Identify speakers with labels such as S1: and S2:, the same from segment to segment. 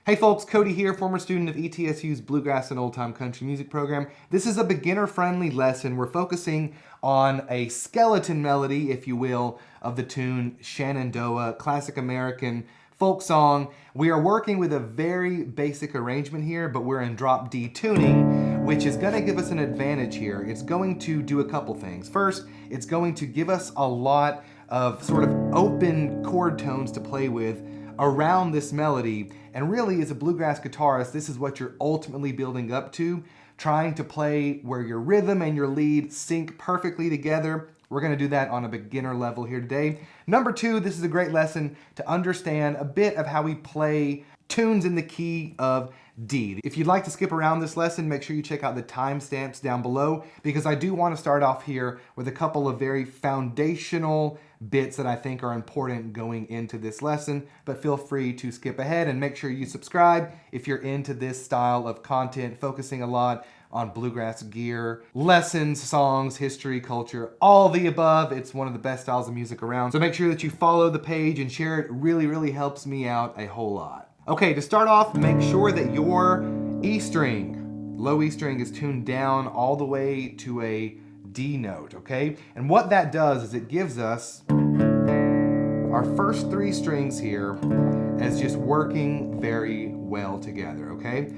S1: Hey folks, Cody here, former student of ETSU's Bluegrass and Old Time Country Music program. This is a beginner-friendly lesson. We're focusing on a skeleton melody, if you will, of the tune Shenandoah, classic American folk song. We are working with a very basic arrangement here, but we're in drop D tuning, which is going to give us an advantage here. It's going to do a couple things. First, it's going to give us a lot of sort of open chord tones to play with around this melody. And really, as a bluegrass guitarist, this is what you're ultimately building up to, trying to play where your rhythm and your lead sync perfectly together. We're going to do that on a beginner level here today. Number two, this is a great lesson to understand a bit of how we play tunes in the key of D. If you'd like to skip around this lesson, make sure you check out the timestamps down below, because I do want to start off here with a couple of very foundational bits that I think are important going into this lesson, but feel free to skip ahead and make sure you subscribe if you're into this style of content, focusing a lot on bluegrass gear, lessons, songs, history, culture, all the above. It's one of the best styles of music around. So make sure that you follow the page and share it. It really helps me out a whole lot. Okay, to start off, make sure that your E string, low E string, is tuned down all the way to a D note, okay? And what that does is it gives us our first three strings here as just working very well together, okay?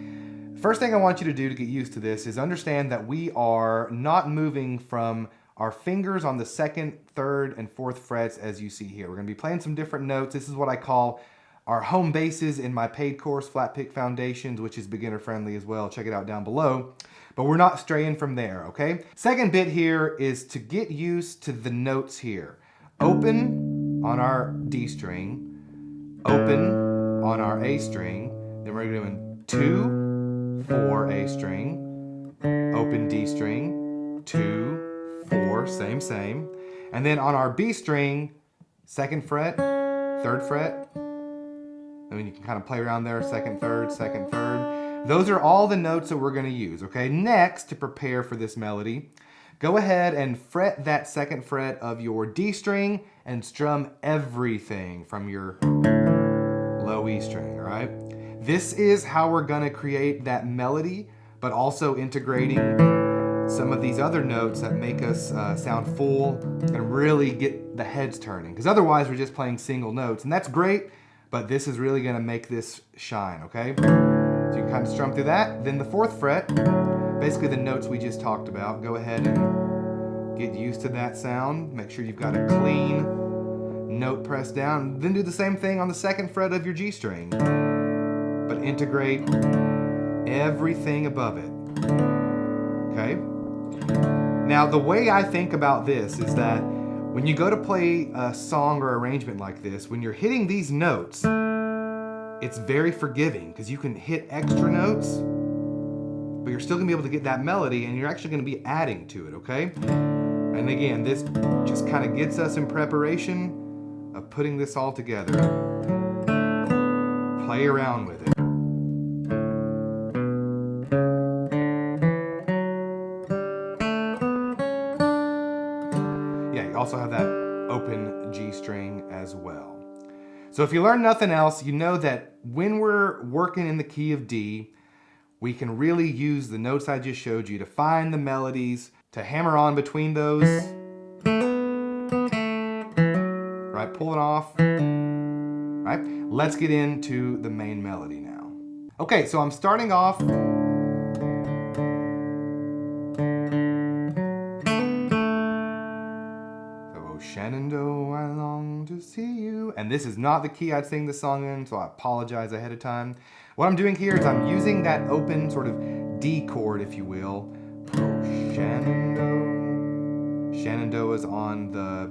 S1: First thing I want you to do to get used to this is understand that we are not moving from our fingers on the second, third, and fourth frets as you see here. We're gonna be playing some different notes. This is what I call our home bases in my paid course, Flat Pick Foundations, which is beginner friendly as well. Check it out down below. But we're not straying from there, okay? Second bit here is to get used to the notes here. Open on our D string, open on our A string, then we're doing 2, 4 A string, open D string, 2, 4, same. And then on our B string, second fret, third fret, I mean, you can kind of play around there, second, third. Those are all the notes that we're going to use, okay? Next, to prepare for this melody, go ahead and fret that second fret of your D string and strum everything from your low E string, all right? This is how we're going to create that melody, but also integrating some of these other notes that make us sound full and really get the heads turning. Because otherwise, we're just playing single notes, and that's great, but this is really gonna make this shine, okay? So you can kind of strum through that. Then the fourth fret, basically the notes we just talked about. Go ahead and get used to that sound. Make sure you've got a clean note pressed down. Then do the same thing on the second fret of your G string, but integrate everything above it, okay? Now, the way I think about this is that when you go to play a song or arrangement like this, when you're hitting these notes, it's very forgiving because you can hit extra notes, but you're still gonna be able to get that melody and you're actually gonna be adding to it, okay? And again, this just kind of gets us in preparation of putting this all together. Play around with it. Also have that open G string as well. So if you learn nothing else, you know that when we're working in the key of D, we can really use the notes I just showed you to find the melodies, to hammer on between those. Right, pull it off. Right, let's get into the main melody now. Okay, so I'm starting off Shenandoah, I long to see you. And this is not the key I'd sing this song in, so I apologize ahead of time. What I'm doing here is I'm using that open sort of D chord, if you will. Oh, Shenandoah. Shenandoah is on the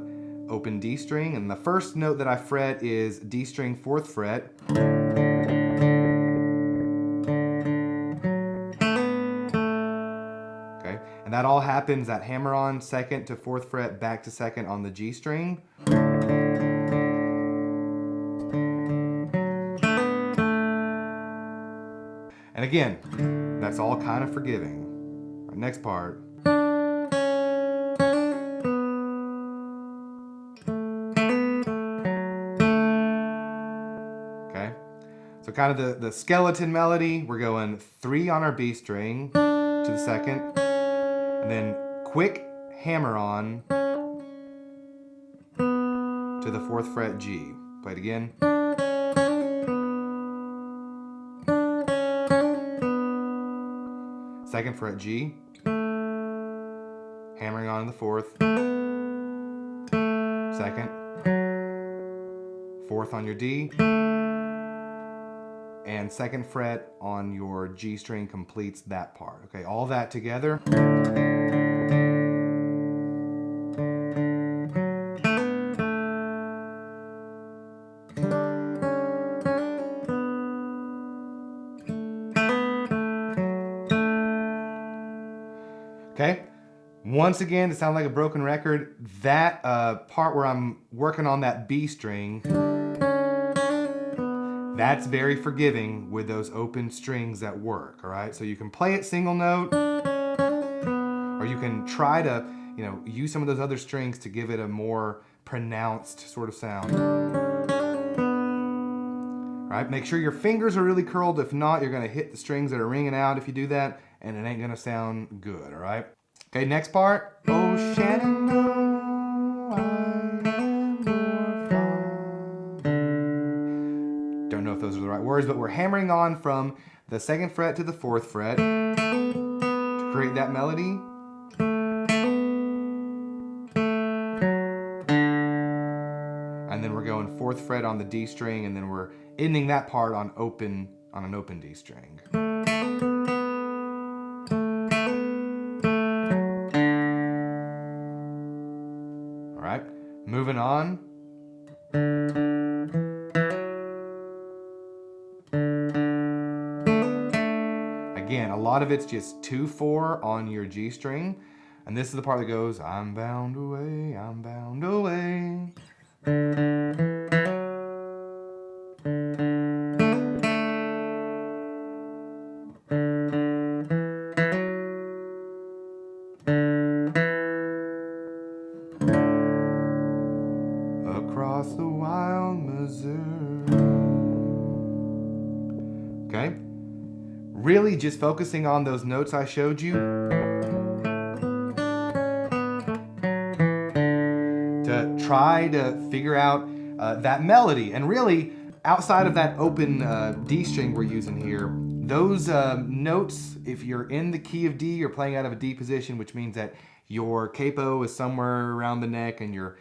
S1: open D string, and the first note that I fret is D string, fourth fret. And that all happens, that hammer on second to fourth fret, back to second on the G string. And again, that's all kind of forgiving. Right, next part. Okay, so kind of the skeleton melody, we're going 3 on our B string to the second, and then quick hammer on to the 4th fret G. Play it again. 2nd fret G, hammering on the 4th, 2nd, 4th on your D, and 2nd fret on your G string completes that part. Okay, all that together. Okay, once again, to sound like a broken record, that part where I'm working on that B string, that's very forgiving with those open strings that work, all right? So you can play it single note, or you can try to, use some of those other strings to give it a more pronounced sort of sound. All right, make sure your fingers are really curled. If not, you're gonna hit the strings that are ringing out if you do that, and it ain't gonna sound good, all right? Okay, next part. Oh, Shenandoah, I am your father. Don't know if those are the right words, but we're hammering on from the 2nd fret to the 4th fret to create that melody. And then we're going 4th fret on the D string, and then we're ending that part on an open D string. All right, moving on. Again, a lot of it's just 2/4 on your G string, and this is the part that goes, I'm bound away, I'm bound away. Across the wild Missouri. Okay? Really just focusing on those notes I showed you to try to figure out that melody. And really, outside of that open D string we're using here, those notes, if you're in the key of D, you're playing out of a D position, which means that your capo is somewhere around the neck and you're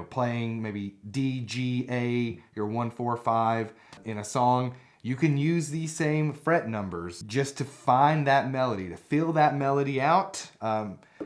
S1: playing maybe D, G, A, your 1, 4, 5 in a song. You can use these same fret numbers just to find that melody, to feel that melody out.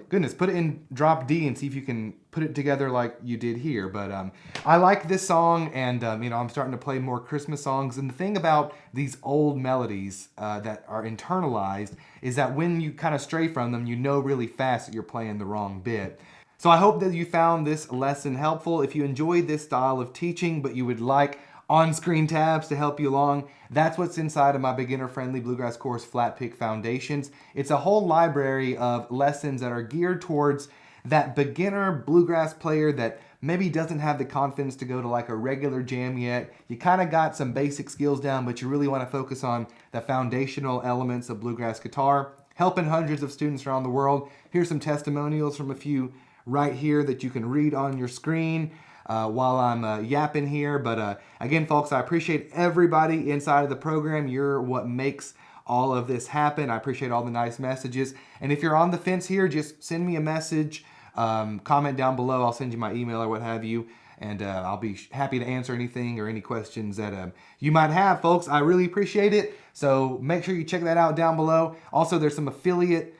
S1: Goodness, put it in drop D and see if you can put it together like you did here. But I like this song, and I'm starting to play more Christmas songs. And the thing about these old melodies that are internalized is that when you kind of stray from them, you know really fast that you're playing the wrong bit. So I hope that you found this lesson helpful. If you enjoyed this style of teaching, but you would like on-screen tabs to help you along, that's what's inside of my beginner-friendly bluegrass course, Flat Pick Foundations. It's a whole library of lessons that are geared towards that beginner bluegrass player that maybe doesn't have the confidence to go to like a regular jam yet. You kind of got some basic skills down, but you really want to focus on the foundational elements of bluegrass guitar, helping hundreds of students around the world. Here's some testimonials from a few right here that you can read on your screen while I'm yapping here. But again, folks, I appreciate everybody inside of the program. You're what makes all of this happen. I appreciate all the nice messages. And if you're on the fence here, just send me a message, comment down below. I'll send you my email or what have you. And I'll be happy to answer anything or any questions that you might have, folks. I really appreciate it. So make sure you check that out down below. Also, there's some affiliate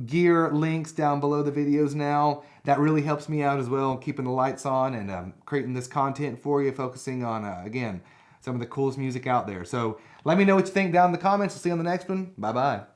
S1: gear links down below the videos now. That really helps me out as well, keeping the lights on and creating this content for you, focusing on, again, some of the coolest music out there. So let me know what you think down in the comments. I'll see you on the next one. Bye-bye.